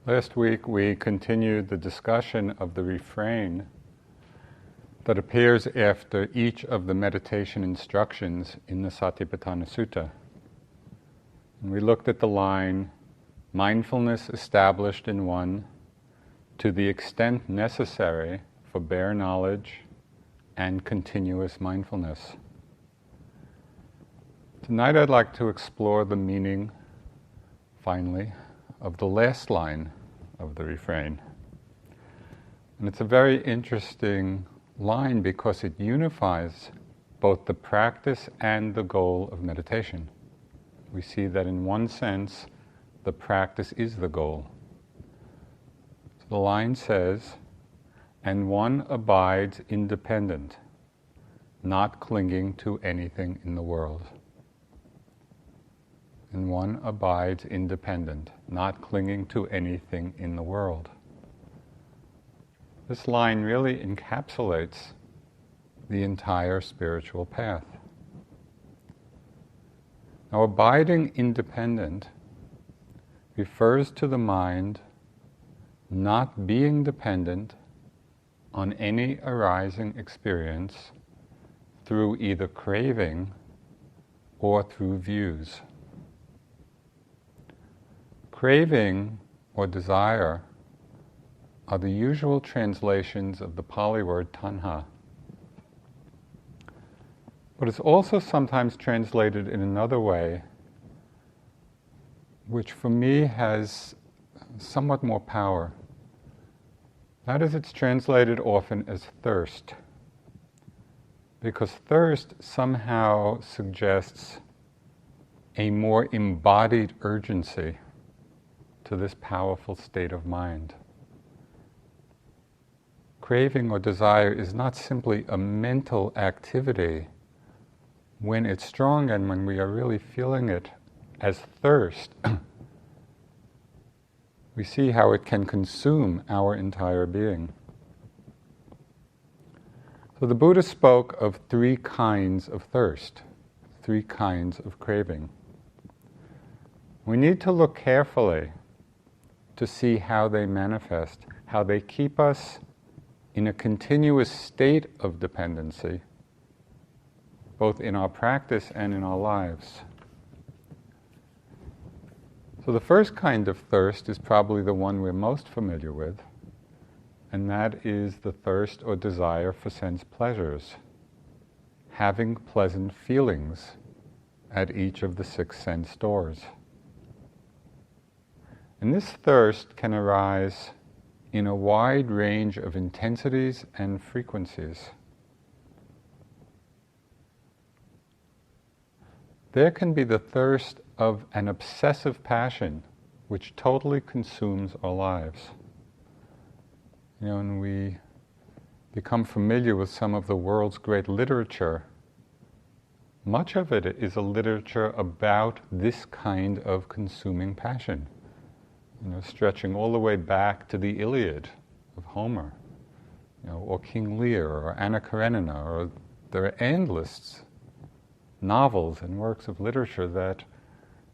Last week we continued the discussion of the refrain that appears after each of the meditation instructions in the Satipatthana Sutta. And we looked at the line, mindfulness established in one to the extent necessary for bare knowledge and continuous mindfulness. Tonight I'd like to explore the meaning, finally, of the last line of the refrain. And it's a very interesting line because it unifies both the practice and the goal of meditation. We see that in one sense, the practice is the goal. So the line says, and one abides independent, not clinging to anything in the world. And one abides independent, not clinging to anything in the world. This line really encapsulates the entire spiritual path. Now, abiding independent refers to the mind not being dependent on any arising experience through either craving or through views. Craving or desire are the usual translations of the Pali word tanha. But it's also sometimes translated in another way, which for me has somewhat more power. That is, it's translated often as thirst, because thirst somehow suggests a more embodied urgency to this powerful state of mind. Craving or desire is not simply a mental activity when it's strong and when we are really feeling it as thirst. We see how it can consume our entire being. So the Buddha spoke of three kinds of thirst, three kinds of craving. We need to look carefully to see how they manifest, how they keep us in a continuous state of dependency, both in our practice and in our lives. So the first kind of thirst is probably the one we're most familiar with, and that is the thirst or desire for sense pleasures, having pleasant feelings at each of the 6 sense doors. And this thirst can arise in a wide range of intensities and frequencies. There can be the thirst of an obsessive passion which totally consumes our lives. When we become familiar with some of the world's great literature, much of it is a literature about this kind of consuming passion. Stretching all the way back to the Iliad of Homer, or King Lear, or Anna Karenina, or there are endless novels and works of literature that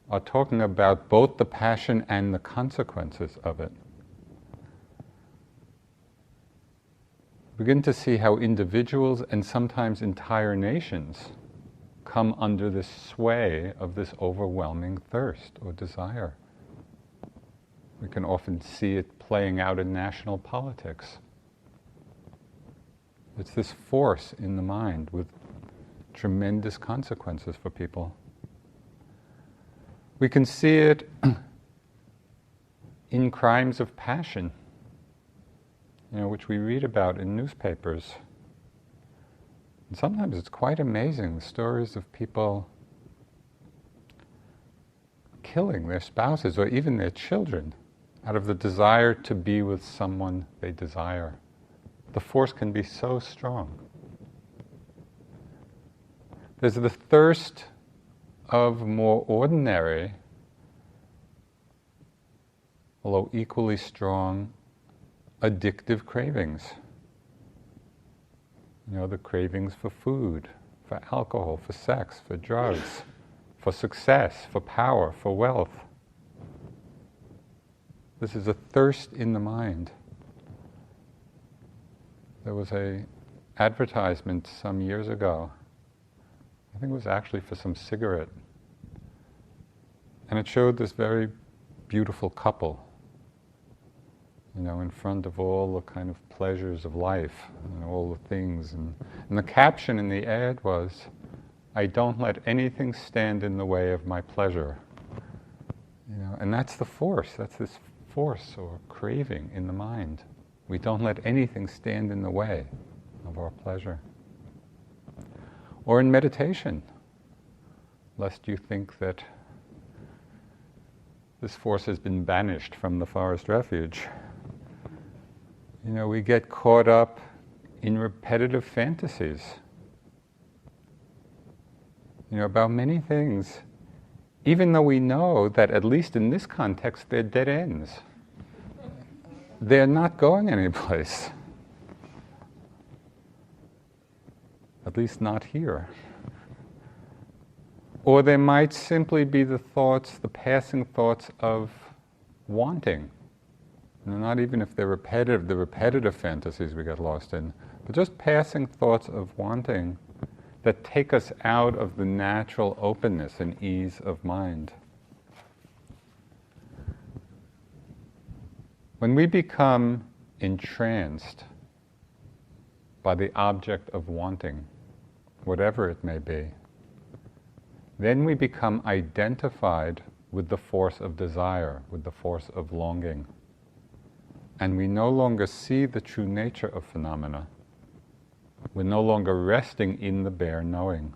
are talking about both the passion and the consequences of it. Begin to see how individuals and sometimes entire nations come under this sway of this overwhelming thirst or desire. We can often see it playing out in national politics. It's this force in the mind with tremendous consequences for people. We can see it in crimes of passion, which we read about in newspapers. And sometimes it's quite amazing, the stories of people killing their spouses or even their children out of the desire to be with someone they desire. The force can be so strong. There's the thirst of more ordinary, although equally strong, addictive cravings. The cravings for food, for alcohol, for sex, for drugs, for success, for power, for wealth. This is a thirst in the mind. There was a advertisement some years ago, I think it was actually for some cigarette, and it showed this very beautiful couple, in front of all the kind of pleasures of life, all the things. And the caption in the ad was, "I don't let anything stand in the way of my pleasure." And that's the force, that's this force or craving in the mind. We don't let anything stand in the way of our pleasure. Or in meditation, lest you think that this force has been banished from the forest refuge. We get caught up in repetitive fantasies, about many things, even though we know that, at least in this context, they're dead ends. They're not going anyplace. At least not here. Or they might simply be the thoughts, the passing thoughts of wanting. Not even if they're repetitive, the repetitive fantasies we get lost in, but just passing thoughts of wanting that take us out of the natural openness and ease of mind. When we become entranced by the object of wanting, whatever it may be, then we become identified with the force of desire, with the force of longing. And we no longer see the true nature of phenomena. We're no longer resting in the bare knowing.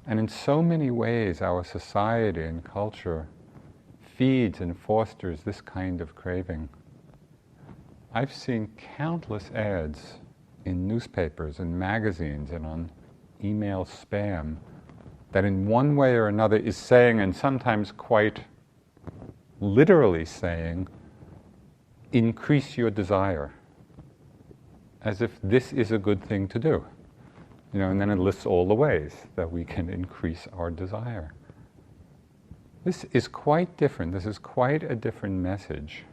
And in so many ways, our society and culture feeds and fosters this kind of craving. I've seen countless ads in newspapers and magazines and on email spam that in one way or another is saying, and sometimes quite literally saying, increase your desire, as if this is a good thing to do. And then it lists all the ways that we can increase our desire. This is quite different. This is quite a different message,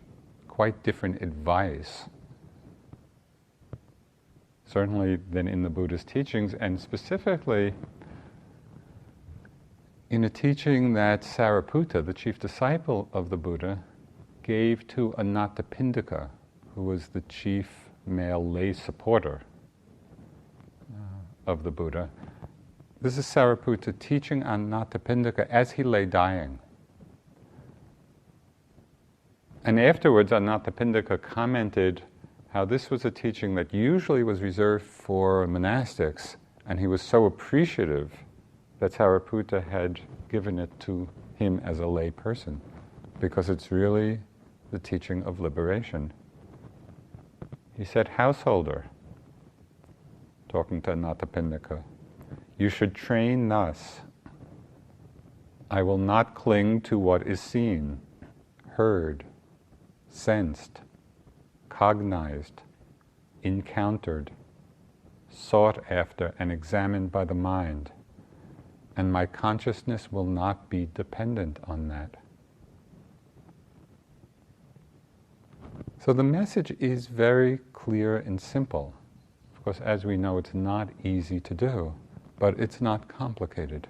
quite different advice, certainly than in the Buddha's teachings, and specifically in a teaching that Sariputta, the chief disciple of the Buddha, gave to Anathapindika, who was the chief male lay supporter of the Buddha. This is Sariputta teaching Anathapindika as he lay dying. And afterwards, Anathapindika commented how this was a teaching that usually was reserved for monastics, and he was so appreciative that Sariputta had given it to him as a lay person, because it's really the teaching of liberation. He said, "Householder," talking to Anathapindika, "you should train thus. I will not cling to what is seen, heard, sensed, cognized, encountered, sought after, and examined by the mind, and my consciousness will not be dependent on that." So the message is very clear and simple. Of course, as we know, it's not easy to do, but it's not complicated.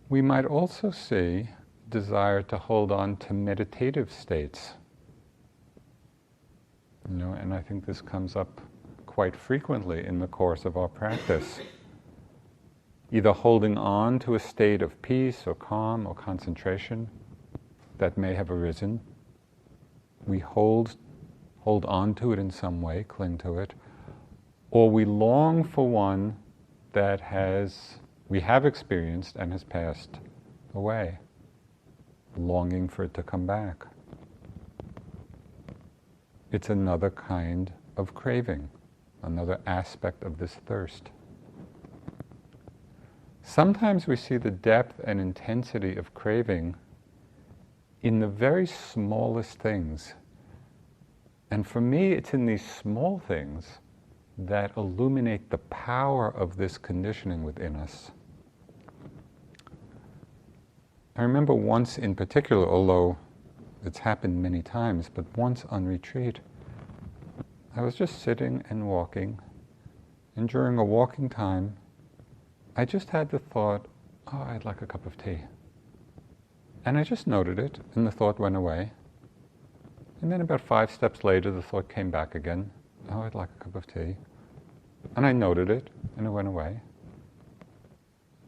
We might also see desire to hold on to meditative states. And I think this comes up quite frequently in the course of our practice. Either holding on to a state of peace or calm or concentration that may have arisen. We hold on to it in some way, cling to it, or we long for one that we have experienced and has passed away, longing for it to come back. It's another kind of craving, another aspect of this thirst. Sometimes we see the depth and intensity of craving in the very smallest things. And for me, it's in these small things that illuminate the power of this conditioning within us. I remember once in particular, although it's happened many times, but once on retreat, I was just sitting and walking, and during a walking time, I just had the thought, oh, I'd like a cup of tea. And I just noted it, and the thought went away. And then about 5 steps later, the thought came back again, oh, I'd like a cup of tea. And I noted it, and it went away.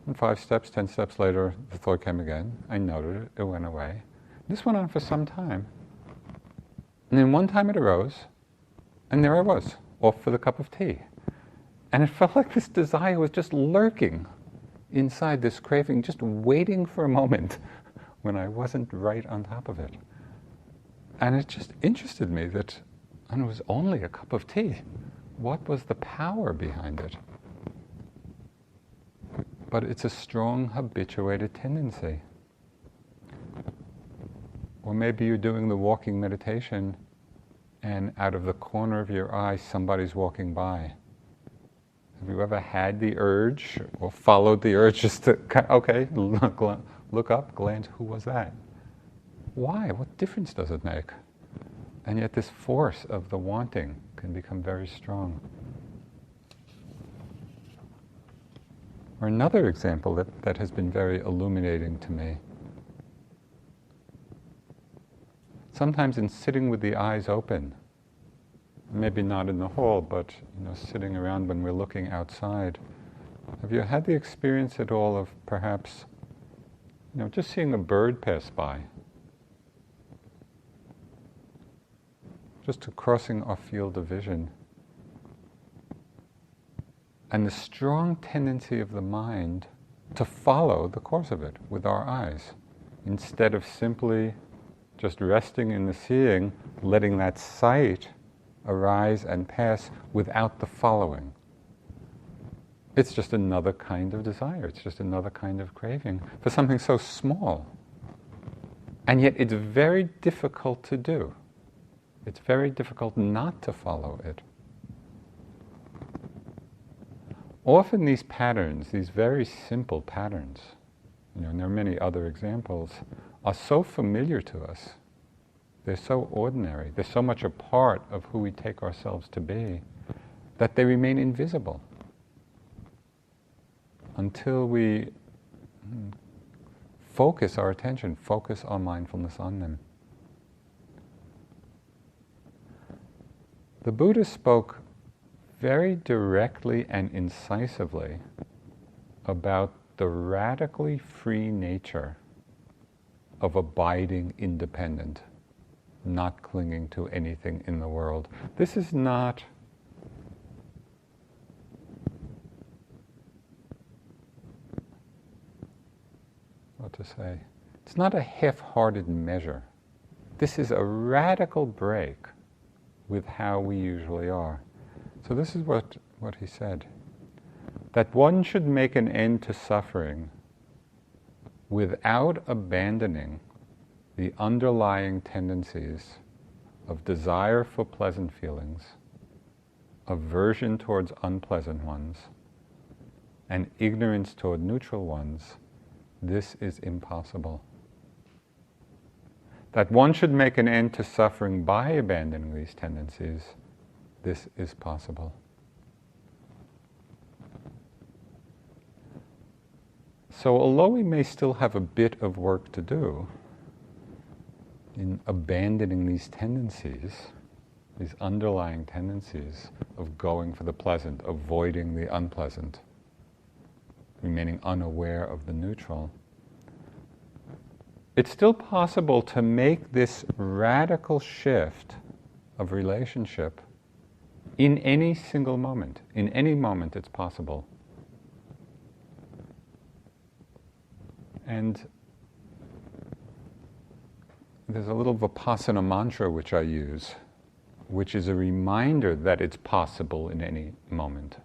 And 5 steps, 10 steps later, the thought came again. I noted it, it went away. This went on for some time. And then one time it arose, and there I was, off for the cup of tea. And it felt like this desire was just lurking inside, this craving, just waiting for a moment when I wasn't right on top of it. And it just interested me that, and it was only a cup of tea. What was the power behind it? But it's a strong, habituated tendency. Or maybe you're doing the walking meditation, and out of the corner of your eye, somebody's walking by. Have you ever had the urge, or followed the urge just to, okay, look up, glance, who was that? Why? What difference does it make? And yet this force of the wanting can become very strong. Or another example that has been very illuminating to me. Sometimes in sitting with the eyes open, maybe not in the hall, but sitting around when we're looking outside, have you had the experience at all of perhaps just seeing a bird pass by? Just crossing our field of vision. And the strong tendency of the mind to follow the course of it with our eyes, instead of simply just resting in the seeing, letting that sight arise and pass without the following. It's just another kind of desire. It's just another kind of craving for something so small. And yet it's very difficult to do. It's very difficult not to follow it. Often these patterns, these very simple patterns, and there are many other examples, are so familiar to us. They're so ordinary. They're so much a part of who we take ourselves to be that they remain invisible until we focus our attention, focus our mindfulness on them. The Buddha spoke very directly and incisively about the radically free nature of abiding independent, not clinging to anything in the world. This is not what to say. It's not a half-hearted measure. This is a radical break with how we usually are. So this is what he said. That one should make an end to suffering without abandoning the underlying tendencies of desire for pleasant feelings, aversion towards unpleasant ones, and ignorance toward neutral ones, this is impossible. That one should make an end to suffering by abandoning these tendencies, this is possible. So although we may still have a bit of work to do in abandoning these tendencies, these underlying tendencies of going for the pleasant, avoiding the unpleasant, remaining unaware of the neutral, it's still possible to make this radical shift of relationship in any single moment. In any moment it's possible. And there's a little Vipassana mantra which I use, which is a reminder that it's possible in any moment.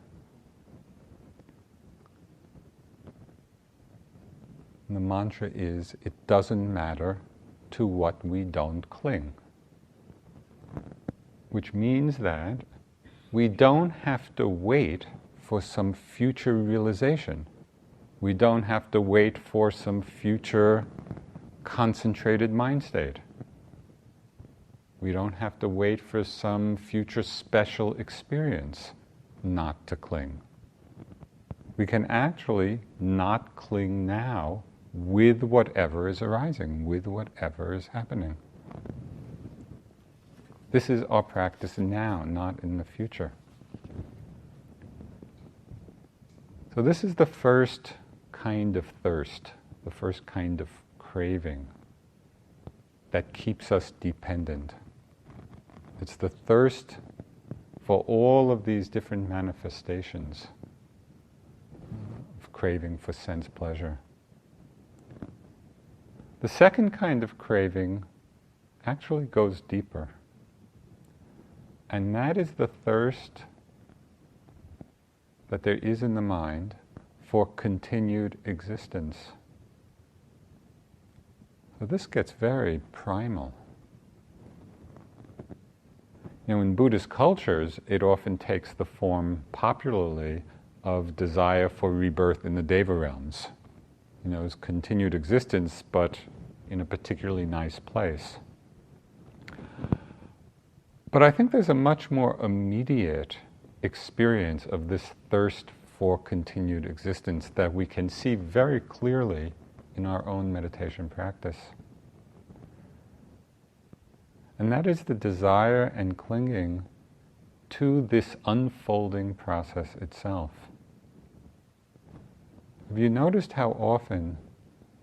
And the mantra is, it doesn't matter to what we don't cling. Which means that we don't have to wait for some future realization. We don't have to wait for some future concentrated mind state. We don't have to wait for some future special experience not to cling. We can actually not cling now with whatever is arising, with whatever is happening. This is our practice now, not in the future. So this is the first kind of thirst, the first kind of craving that keeps us dependent. It's the thirst for all of these different manifestations of craving for sense pleasure. The second kind of craving actually goes deeper. And that is the thirst that there is in the mind for continued existence. So this gets very primal. You know, in Buddhist cultures, it often takes the form, popularly, of desire for rebirth in the Deva realms. You know, it's continued existence, but in a particularly nice place. But I think there's a much more immediate experience of this thirst for continued existence that we can see very clearly in our own meditation practice. And that is the desire and clinging to this unfolding process itself. Have you noticed how often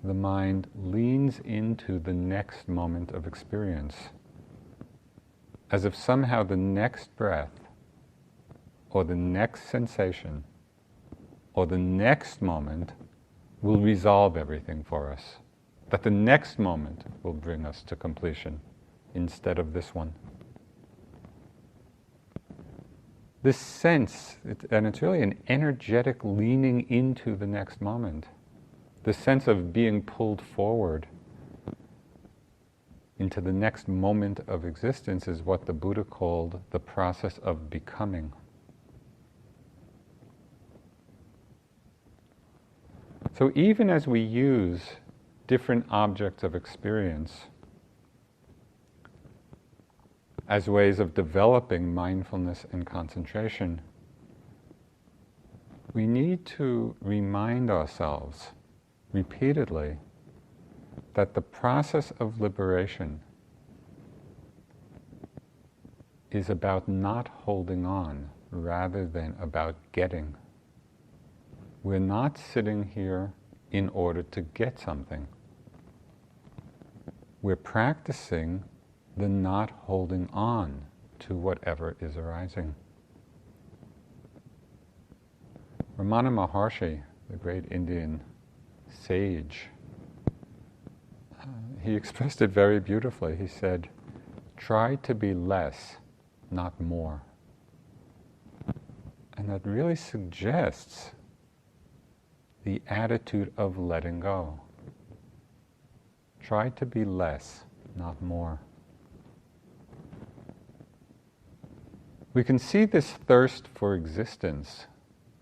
the mind leans into the next moment of experience, as if somehow the next breath, or the next sensation, or the next moment will resolve everything for us, that the next moment will bring us to completion instead of this one? This sense, and it's really an energetic leaning into the next moment, the sense of being pulled forward into the next moment of existence is what the Buddha called the process of becoming. So even as we use different objects of experience as ways of developing mindfulness and concentration, we need to remind ourselves repeatedly that the process of liberation is about not holding on rather than about getting. We're not sitting here in order to get something. We're practicing the not holding on to whatever is arising. Ramana Maharshi, the great Indian sage, he expressed it very beautifully. He said, "Try to be less, not more." And that really suggests the attitude of letting go. Try to be less, not more. We can see this thirst for existence,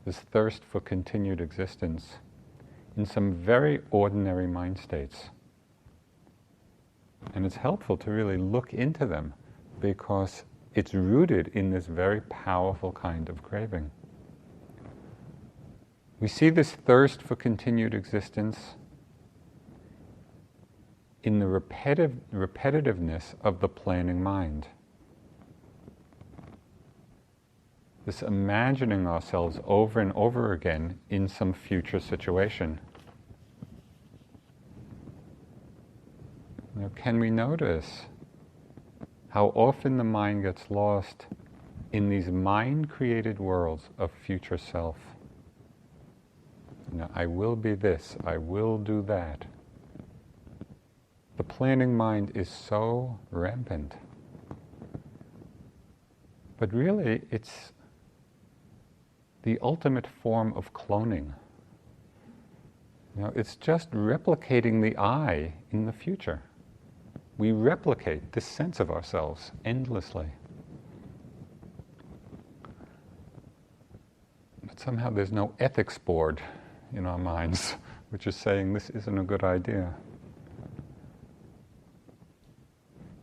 this thirst for continued existence, in some very ordinary mind states. And it's helpful to really look into them because it's rooted in this very powerful kind of craving. We see this thirst for continued existence in the repetitiveness of the planning mind. This imagining ourselves over and over again in some future situation. You know, can we notice how often the mind gets lost in these mind-created worlds of future self? You know, I will be this, I will do that. The planning mind is so rampant. But really, it's the ultimate form of cloning. You know, it's just replicating the I in the future. We replicate this sense of ourselves endlessly. somehow there's no ethics board in our minds, which is saying this isn't a good idea.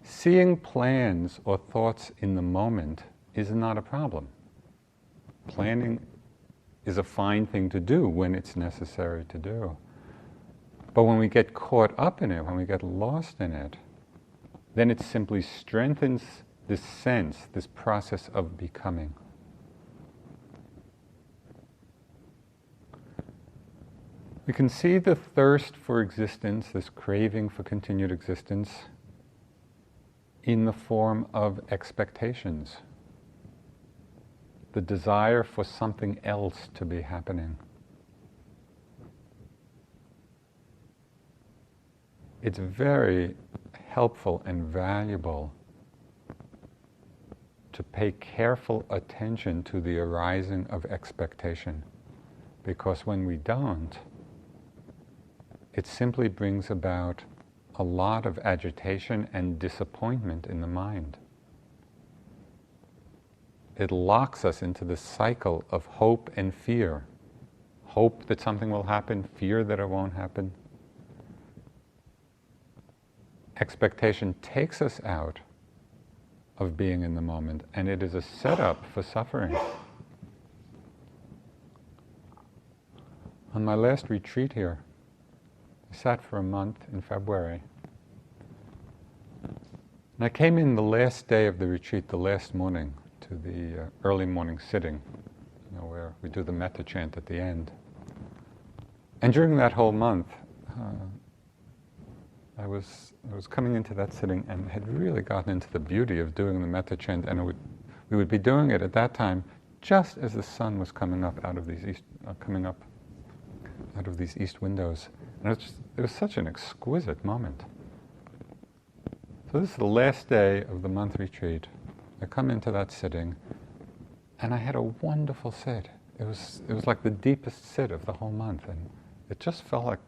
Seeing plans or thoughts in the moment is not a problem. Planning is a fine thing to do when it's necessary to do. But when we get caught up in it, when we get lost in it, then it simply strengthens this sense, this process of becoming. We can see the thirst for existence, this craving for continued existence, in the form of expectations. The desire for something else to be happening. It's very helpful and valuable to pay careful attention to the arising of expectation, because when we don't, it simply brings about a lot of agitation and disappointment in the mind. It locks us into the cycle of hope and fear. Hope that something will happen, fear that it won't happen. Expectation takes us out of being in the moment, and it is a setup for suffering. On my last retreat here, I sat for a month in February. And I came in the last day of the retreat, the last morning, to the early morning sitting, where we do the metta chant at the end. And during that whole month, I was coming into that sitting and had really gotten into the beauty of doing the metta chant, and we would be doing it at that time just as the sun was coming up out of these east windows. And it was such an exquisite moment. So this is the last day of the month retreat. I come into that sitting, and I had a wonderful sit. It was like the deepest sit of the whole month, and it just felt like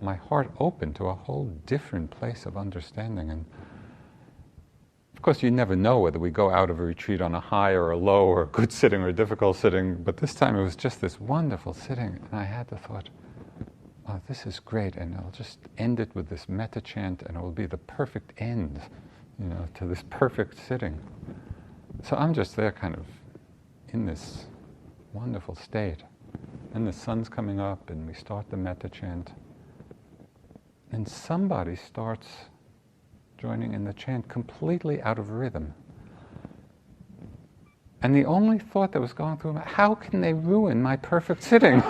my heart opened to a whole different place of understanding. And of course, you never know whether we go out of a retreat on a high or a low, or a good sitting or a difficult sitting, but this time it was just this wonderful sitting, and I had the thought, oh, this is great, and I'll just end it with this metta chant, and it will be the perfect end, to this perfect sitting. So I'm just there kind of in this wonderful state. And the sun's coming up, and we start the metta chant. And somebody starts joining in the chant completely out of rhythm. And the only thought that was going through my, how can they ruin my perfect sitting?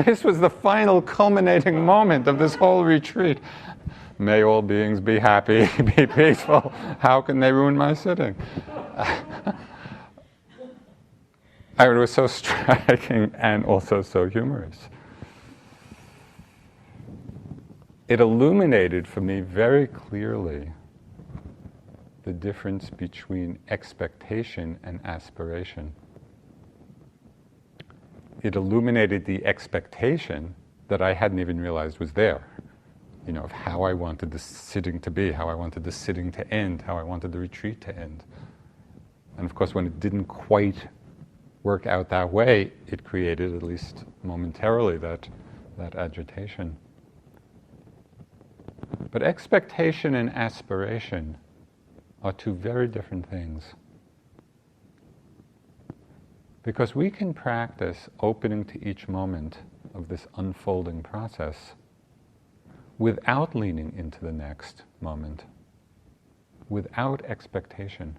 This was the final culminating moment of this whole retreat. May all beings be happy, be peaceful. How can they ruin my sitting? It was so striking and also so humorous. It illuminated for me very clearly the difference between expectation and aspiration. It illuminated the expectation that I hadn't even realized was there, of how I wanted the sitting to be, how I wanted the sitting to end, how I wanted the retreat to end. And of course, when it didn't quite work out that way, it created, at least momentarily, that agitation. But expectation and aspiration are two very different things. Because we can practice opening to each moment of this unfolding process without leaning into the next moment, without expectation.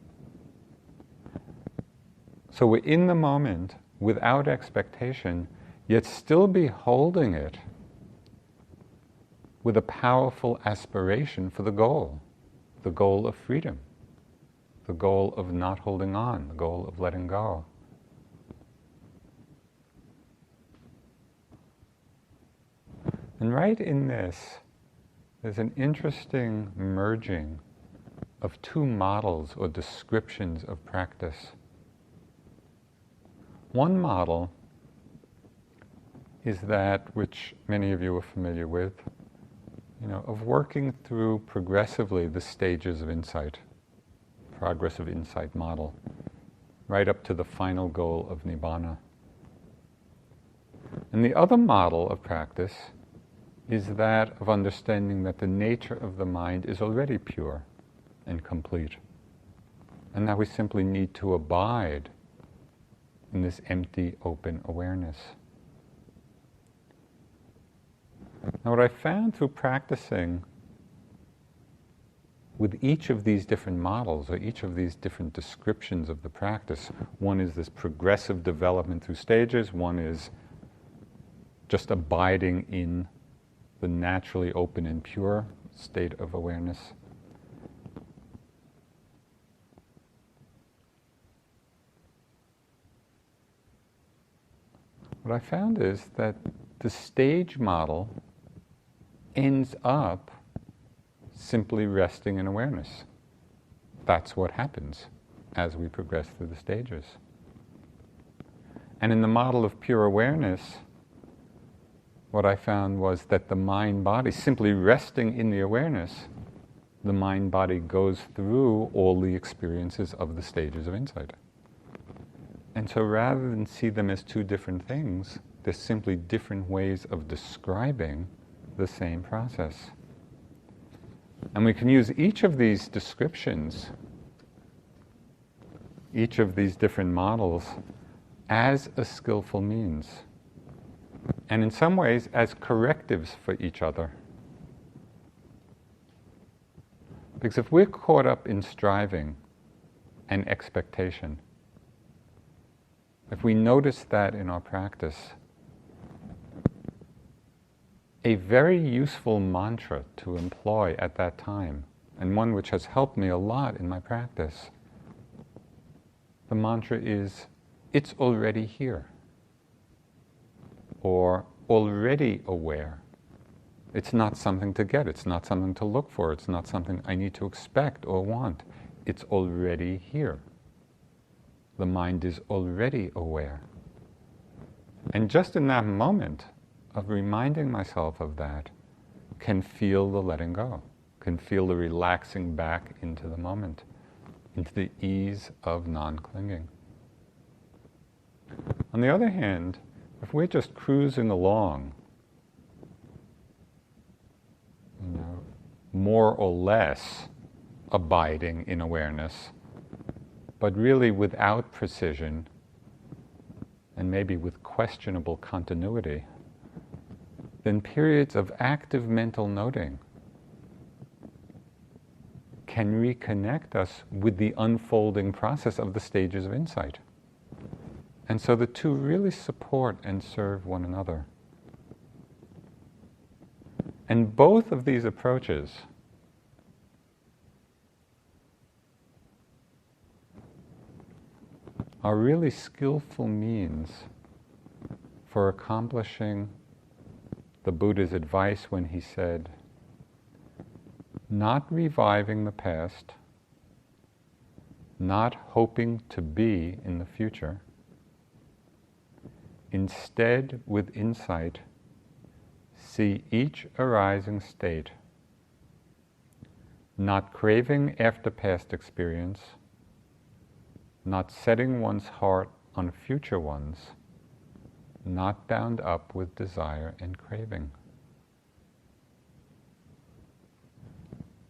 So we're in the moment without expectation, yet still be holding it with a powerful aspiration for the goal of freedom, the goal of not holding on, the goal of letting go. And right in this, there's an interesting merging of two models or descriptions of practice. One model is that which many of you are familiar with, of working through progressively the stages of insight, progress of insight model, right up to the final goal of Nibbana. And the other model of practice is that of understanding that the nature of the mind is already pure and complete, and that we simply need to abide in this empty, open awareness. Now, what I found through practicing with each of these different models, or each of these different descriptions of the practice, one is this progressive development through stages, one is just abiding in the naturally open and pure state of awareness. What I found is that the stage model ends up simply resting in awareness. That's what happens as we progress through the stages. And in the model of pure awareness, what I found was that the mind-body, simply resting in the awareness, the mind-body goes through all the experiences of the stages of insight. And so rather than see them as two different things, they're simply different ways of describing the same process. And we can use each of these descriptions, each of these different models, as a skillful means, and in some ways as correctives for each other. Because if we're caught up in striving and expectation, if we notice that in our practice, a very useful mantra to employ at that time, and one which has helped me a lot in my practice, the mantra is, it's already here, or already aware. It's not something to get, it's not something to look for, it's not something I need to expect or want. It's already here. The mind is already aware. And just in that moment of reminding myself of that, can feel the letting go, can feel the relaxing back into the moment, into the ease of non-clinging. On the other hand, if we're just cruising along, more or less abiding in awareness, but really without precision, and maybe with questionable continuity, then periods of active mental noting can reconnect us with the unfolding process of the stages of insight. And so the two really support and serve one another. And both of these approaches are really skillful means for accomplishing the Buddha's advice when he said, not reviving the past, not hoping to be in the future, instead with insight, see each arising state, not craving after past experience, not setting one's heart on future ones, not bound up with desire and craving.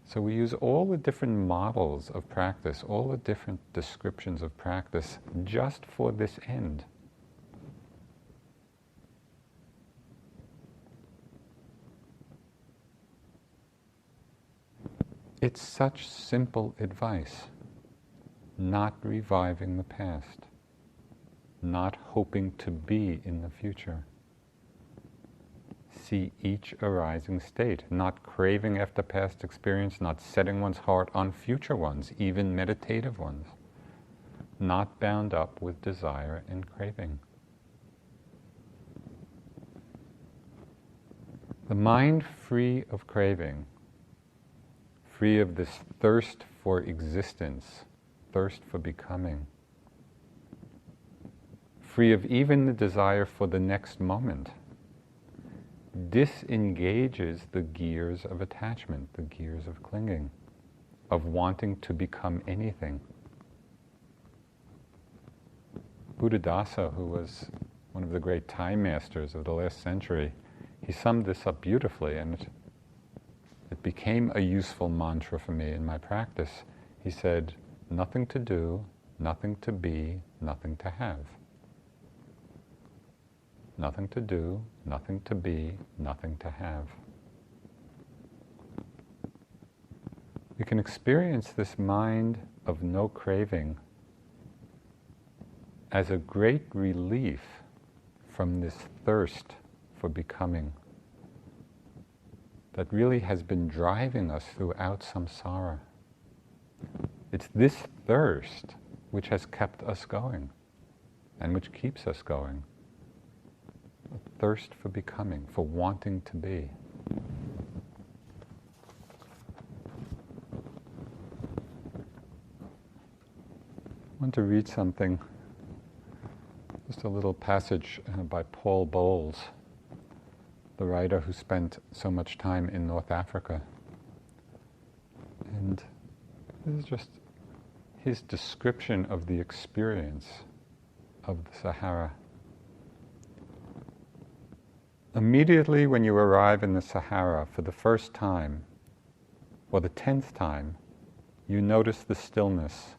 So we use all the different models of practice, all the different descriptions of practice, just for this end. It's such simple advice. Not reviving the past, not hoping to be in the future. See each arising state, not craving after past experience, not setting one's heart on future ones, even meditative ones, not bound up with desire and craving. The mind free of craving, free of this thirst for existence, thirst for becoming, free of even the desire for the next moment, disengages the gears of attachment, the gears of clinging, of wanting to become anything. Buddhadasa, who was one of the great Thai masters of the last century, he summed this up beautifully, and it became a useful mantra for me in my practice. He said, nothing to do, nothing to be, nothing to have. Nothing to do, nothing to be, nothing to have. We can experience this mind of no craving as a great relief from this thirst for becoming that really has been driving us throughout samsara. It's this thirst which has kept us going and which keeps us going. A thirst for becoming, for wanting to be. I want to read something, just a little passage by Paul Bowles, the writer who spent so much time in North Africa. And this is just his description of the experience of the Sahara. Immediately when you arrive in the Sahara for the first time, or the 10th time, you notice the stillness.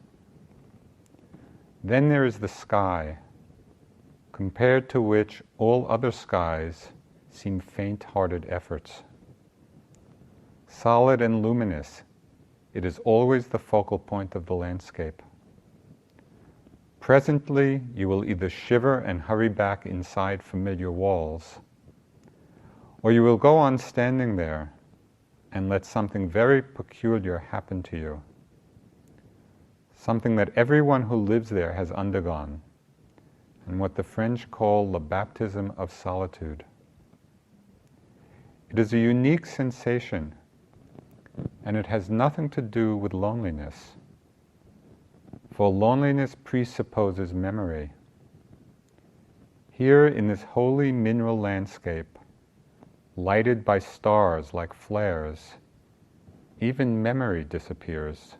Then there is the sky, compared to which all other skies seem faint-hearted efforts. Solid and luminous, it is always the focal point of the landscape. Presently, you will either shiver and hurry back inside familiar walls, or you will go on standing there and let something very peculiar happen to you. Something that everyone who lives there has undergone, and what the French call the baptism of solitude. It is a unique sensation, and it has nothing to do with loneliness, for loneliness presupposes memory. Here in this holy mineral landscape, lighted by stars like flares, even memory disappears.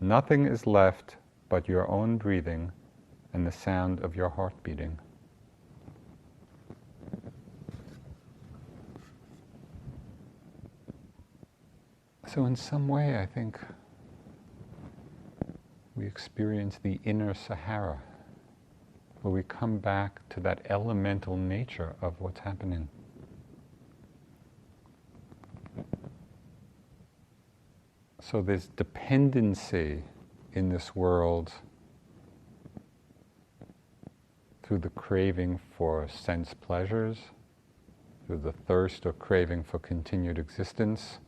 Nothing is left but your own breathing and the sound of your heart beating. So in some way, I think we experience the inner Sahara, where we come back to that elemental nature of what's happening. So there's dependency in this world through the craving for sense pleasures, through the thirst or craving for continued existence.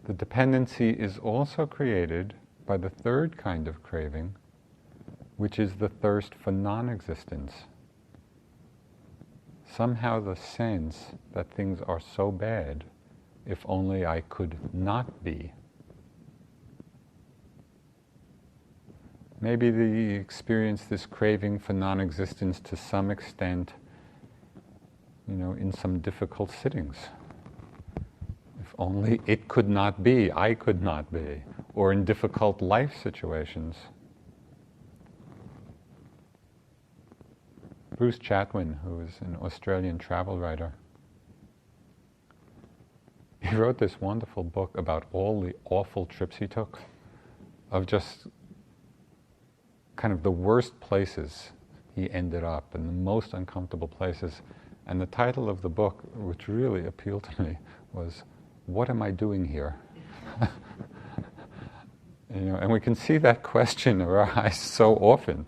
The dependency is also created by the third kind of craving, which is the thirst for non-existence. Somehow the sense that things are so bad, if only I could not be. Maybe they experience this craving for non-existence to some extent, in some difficult sittings. If only it could not be, I could not be, or in difficult life situations. Bruce Chatwin, who is an Australian travel writer, he wrote this wonderful book about all the awful trips he took, of just kind of the worst places he ended up, and the most uncomfortable places. And the title of the book, which really appealed to me, was, "What am I doing here?" And we can see that question arise so often,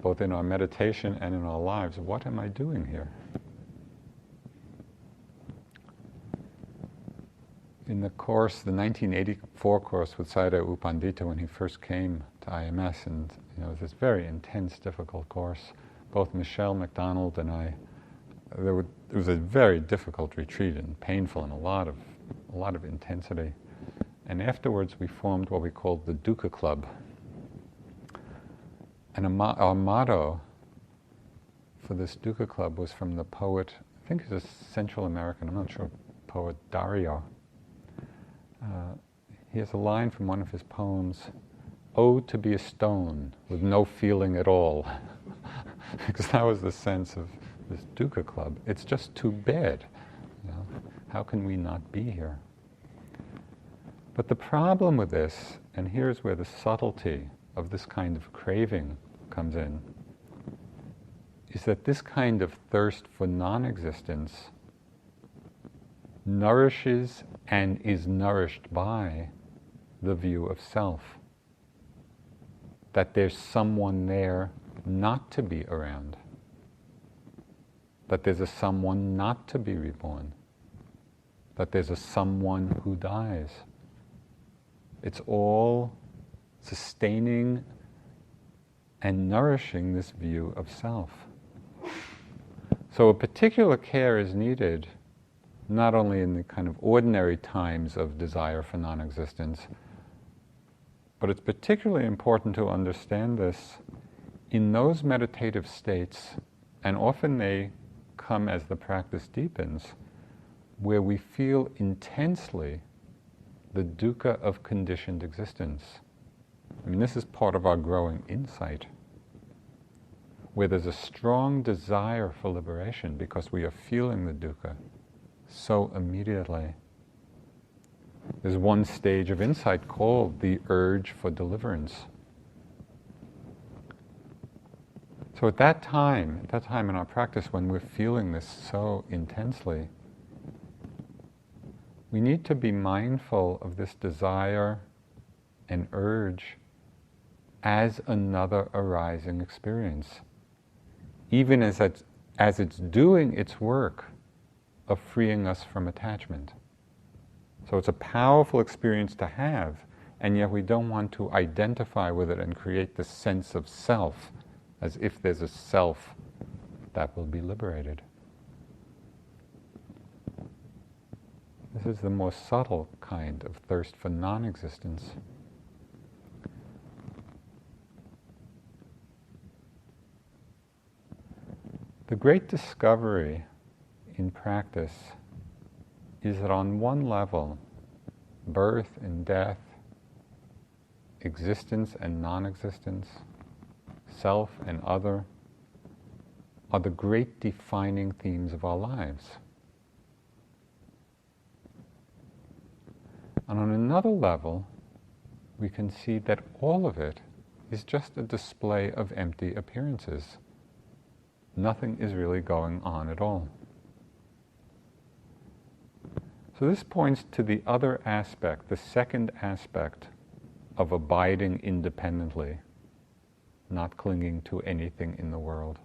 both in our meditation and in our lives. What am I doing here? In the course, the 1984 course with Sayadaw U Pandita, when he first came to IMS, and it was this very intense, difficult course. Both Michelle McDonald and I, it was a very difficult retreat and painful and a lot of intensity. And afterwards, we formed what we called the Dukkha Club. And our motto for this Dukkha Club was from the poet, I think he's a Central American, I'm not sure, poet Dario. He has a line from one of his poems oh, to be a stone with no feeling at all. Because that was the sense of this dukkha club. It's just too bad. You know? How can we not be here? But the problem with this, and here's where the subtlety of this kind of craving comes in, is that this kind of thirst for non-existence nourishes and is nourished by the view of self. That there's someone there not to be around. That there's a someone not to be reborn. That there's a someone who dies. It's all sustaining and nourishing this view of self. So a particular care is needed, not only in the kind of ordinary times of desire for non-existence, but it's particularly important to understand this in those meditative states, and often they come as the practice deepens, where we feel intensely the dukkha of conditioned existence. I mean, this is part of our growing insight, where there's a strong desire for liberation because we are feeling the dukkha so immediately. There's one stage of insight called the urge for deliverance. So at that time in our practice, when we're feeling this so intensely, we need to be mindful of this desire and urge as another arising experience, even as it's doing its work of freeing us from attachment. So it's a powerful experience to have, and yet we don't want to identify with it and create this sense of self, as if there's a self that will be liberated. This is the more subtle kind of thirst for non-existence. The great discovery in practice is that on one level, birth and death, existence and non-existence, self and other, are the great defining themes of our lives. And on another level, we can see that all of it is just a display of empty appearances. Nothing is really going on at all. So this points to the other aspect, the second aspect of abiding independently, not clinging to anything in the world.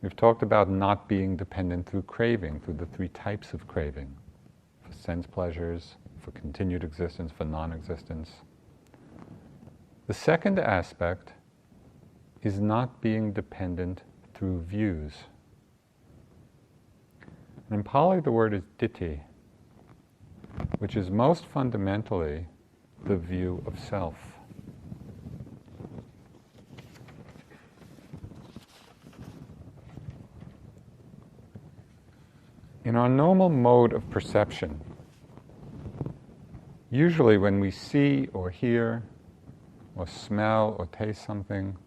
We've talked about not being dependent through craving, through the three types of craving: for sense pleasures, for continued existence, for non-existence. The second aspect is not being dependent through views. And in Pali the word is ditthi, which is most fundamentally the view of self. In our normal mode of perception, usually when we see or hear or smell or taste something,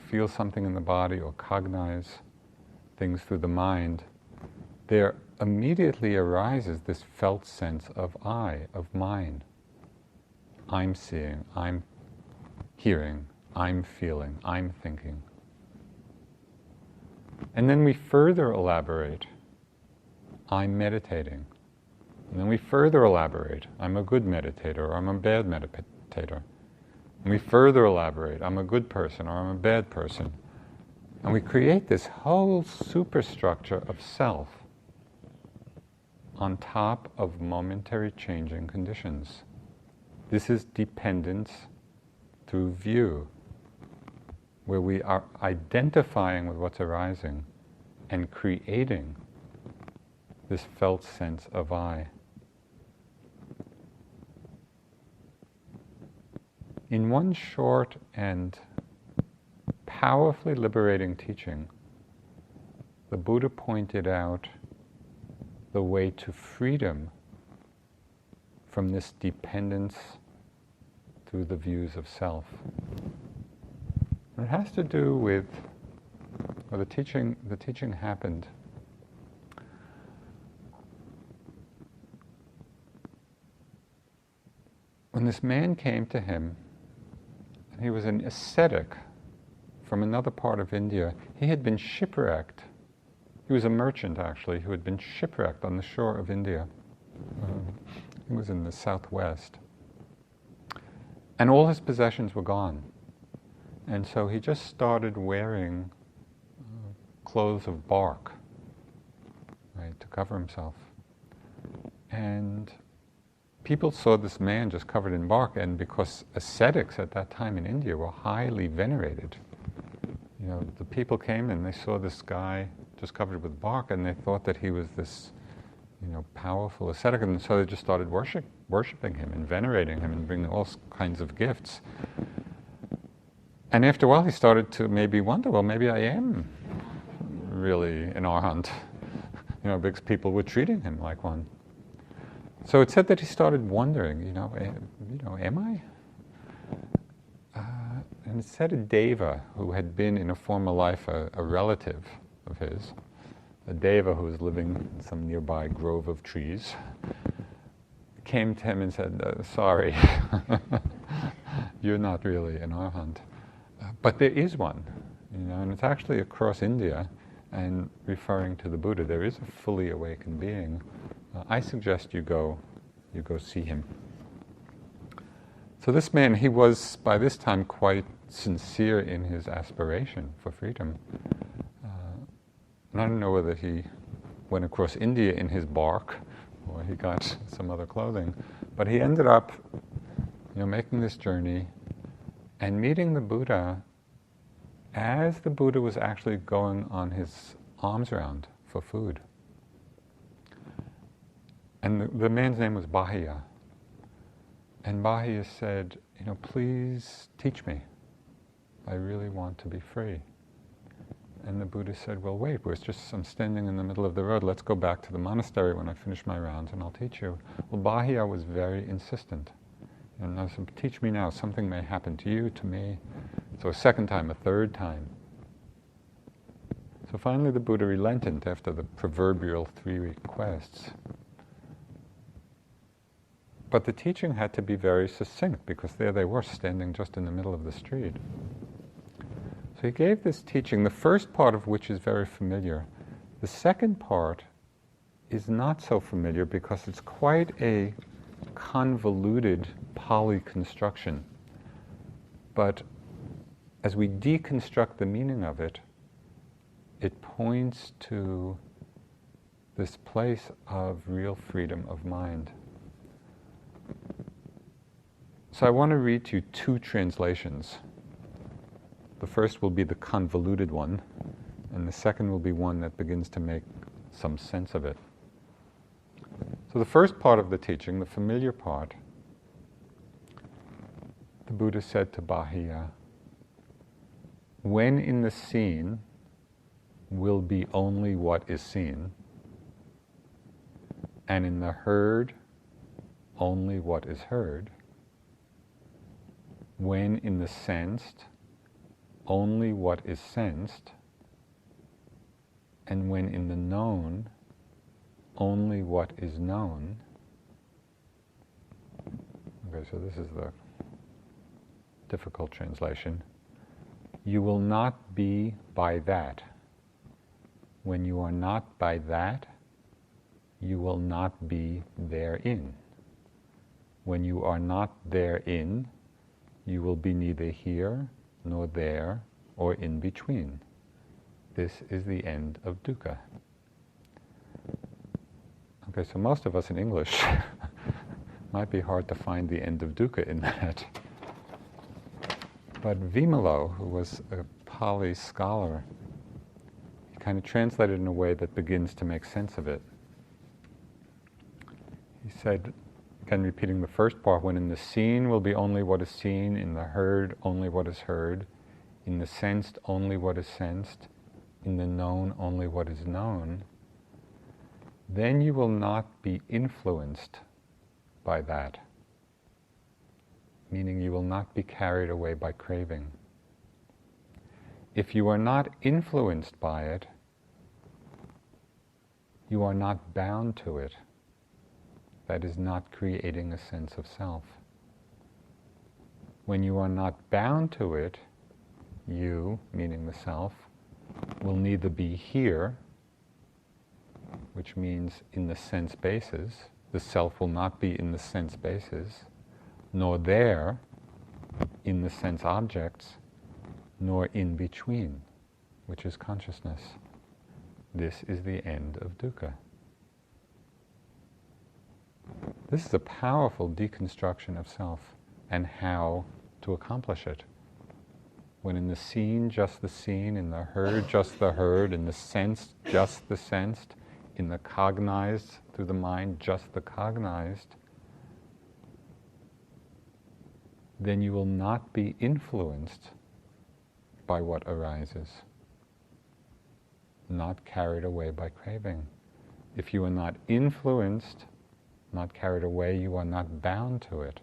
feel something in the body or cognize things through the mind, there immediately arises this felt sense of I, of mine. I'm seeing, I'm hearing, I'm feeling, I'm thinking. And then we further elaborate, I'm meditating. And then we further elaborate, I'm a good meditator or I'm a bad meditator. And we further elaborate, I'm a good person or I'm a bad person. And we create this whole superstructure of self on top of momentary changing conditions. This is dependence through view, where we are identifying with what's arising and creating this felt sense of I. In one short and powerfully liberating teaching, the Buddha pointed out the way to freedom from this dependence through the views of self. And it has to do with, well, the teaching happened when this man came to him, and he was an ascetic from another part of India. He had been shipwrecked. He was a merchant, actually, who had been shipwrecked on the shore of India. He was in the southwest. And all his possessions were gone. And so he just started wearing clothes of bark, right, to cover himself. And people saw this man just covered in bark, and because ascetics at that time in India were highly venerated, you know, the people came and they saw this guy just covered with bark, and they thought that he was this, you know, powerful ascetic, and so they just started worshiping him and venerating him and bringing all kinds of gifts. And after a while, he started to maybe wonder, well, maybe I am really an arhat, you know, because people were treating him like one. So it said that he started wondering, you know, am I? And it said a deva who had been in a former life a relative of his, a deva who was living in some nearby grove of trees, came to him and said, sorry, you're not really an arhat. But there is one, you know, and it's actually across India, and referring to the Buddha, there is a fully awakened being. I suggest you go see him. So this man, he was by this time quite sincere in his aspiration for freedom. And I don't know whether he went across India in his bark or he got some other clothing, but he ended up, you know, making this journey and meeting the Buddha as the Buddha was actually going on his alms round for food. And the man's name was Bahia. And Bahia said, you know, please teach me. I really want to be free. And the Buddha said, well, wait, I'm standing in the middle of the road. Let's go back to the monastery when I finish my rounds and I'll teach you. Well, Bahia was very insistent. And I said, teach me now. Something may happen to you, to me. So a second time, a third time. So finally the Buddha relented after the proverbial 3 requests. But the teaching had to be very succinct because there they were standing just in the middle of the street. So he gave this teaching, the first part of which is very familiar. The second part is not so familiar because it's quite a convoluted Pali construction. But as we deconstruct the meaning of it, it points to this place of real freedom of mind. So I want to read to you 2 translations. The first will be the convoluted one, and the second will be one that begins to make some sense of it. So the first part of the teaching, the familiar part, the Buddha said to Bahia, when in the seen will be only what is seen, and in the heard only what is heard, when in the sensed only what is sensed, and when in the known only what is known. Okay, so this is the difficult translation. You will not be by that. When you are not by that, you will not be therein. When you are not therein, you will be neither here nor there or in between. This is the end of dukkha. Okay, so most of us in English might be hard to find the end of dukkha in that. But Vimalo, who was a Pali scholar, he kind of translated in a way that begins to make sense of it. He said, again repeating the first part, when in the seen will be only what is seen, in the heard only what is heard, in the sensed only what is sensed, in the known only what is known, then you will not be influenced by that. meaning you will not be carried away by craving. If you are not influenced by it, you are not bound to it. That is not creating a sense of self. When you are not bound to it, you, meaning the self, will neither be here, which means in the sense basis, the self will not be in the sense basis, nor there, in the sense objects, nor in between, which is consciousness. This is the end of dukkha. This is a powerful deconstruction of self and how to accomplish it. When in the seen, just the seen, in the heard, just the heard, in the sensed, just the sensed, in the cognized through the mind, just the cognized, then you will not be influenced by what arises, not carried away by craving. If you are not influenced, not carried away, you are not bound to it.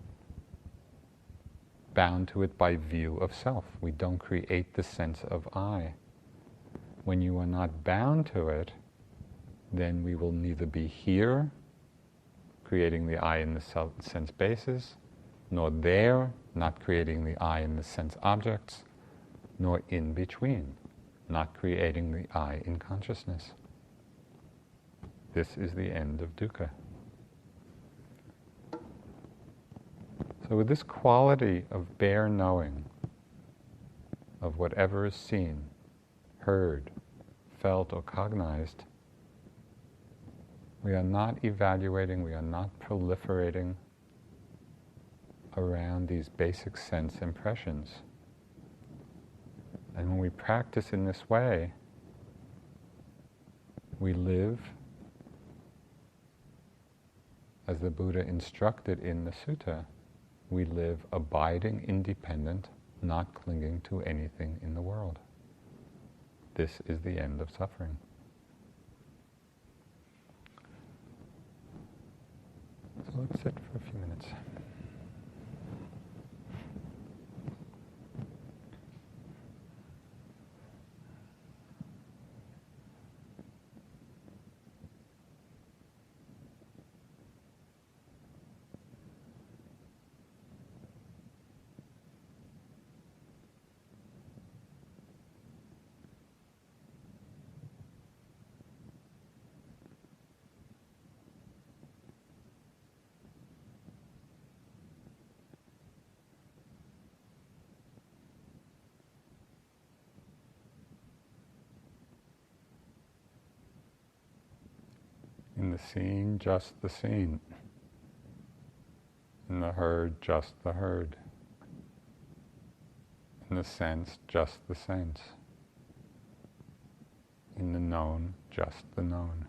Bound to it by view of self. We don't create the sense of I. When you are not bound to it, then we will neither be here, creating the I in the sense basis, nor there, not creating the I in the sense objects, nor in between, not creating the I in consciousness. This is the end of dukkha. So with this quality of bare knowing of whatever is seen, heard, felt, or cognized, we are not evaluating, we are not proliferating around these basic sense impressions. And when we practice in this way, we live as the Buddha instructed in the sutta. We live abiding, independent, not clinging to anything in the world. This is the end of suffering. So let's sit for a few minutes. In the seen, just the seen. In the heard, just the heard. In the sense, just the sense. In the known, just the known.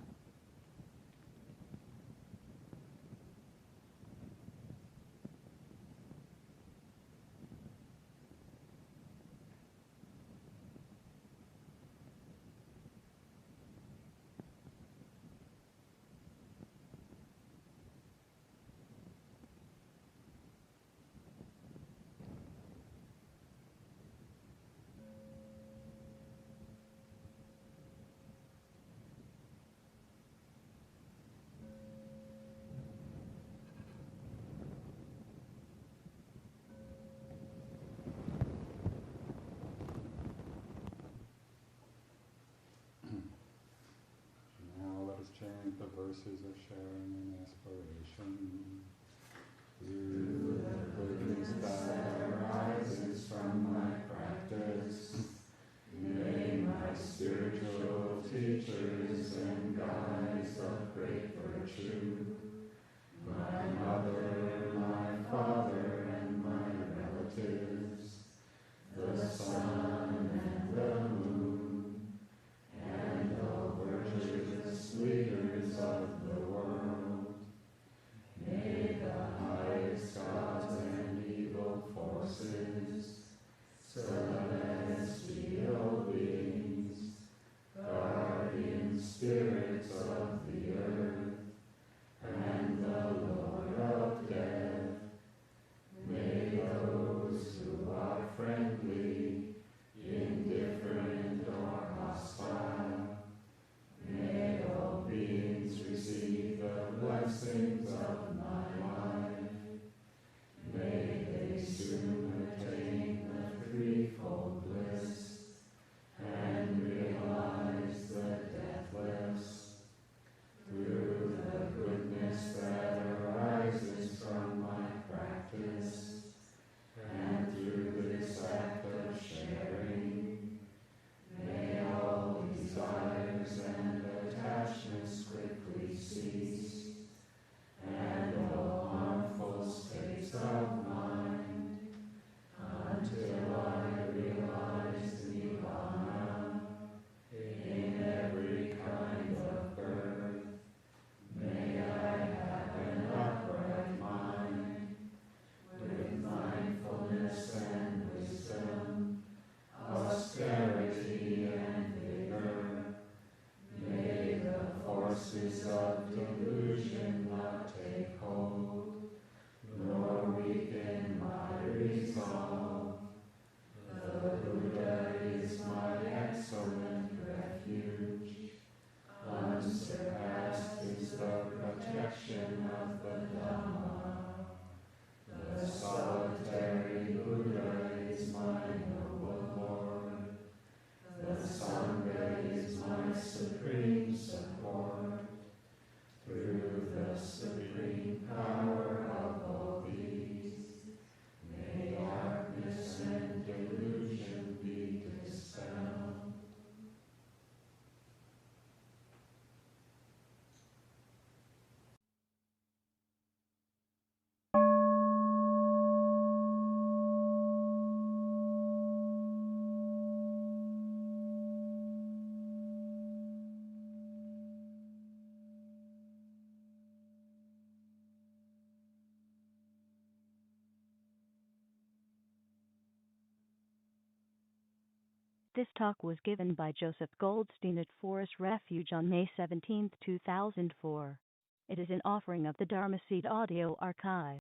This talk was given by Joseph Goldstein at Forest Refuge on May 17, 2004. It is an offering of the Dharma Seed Audio Archive.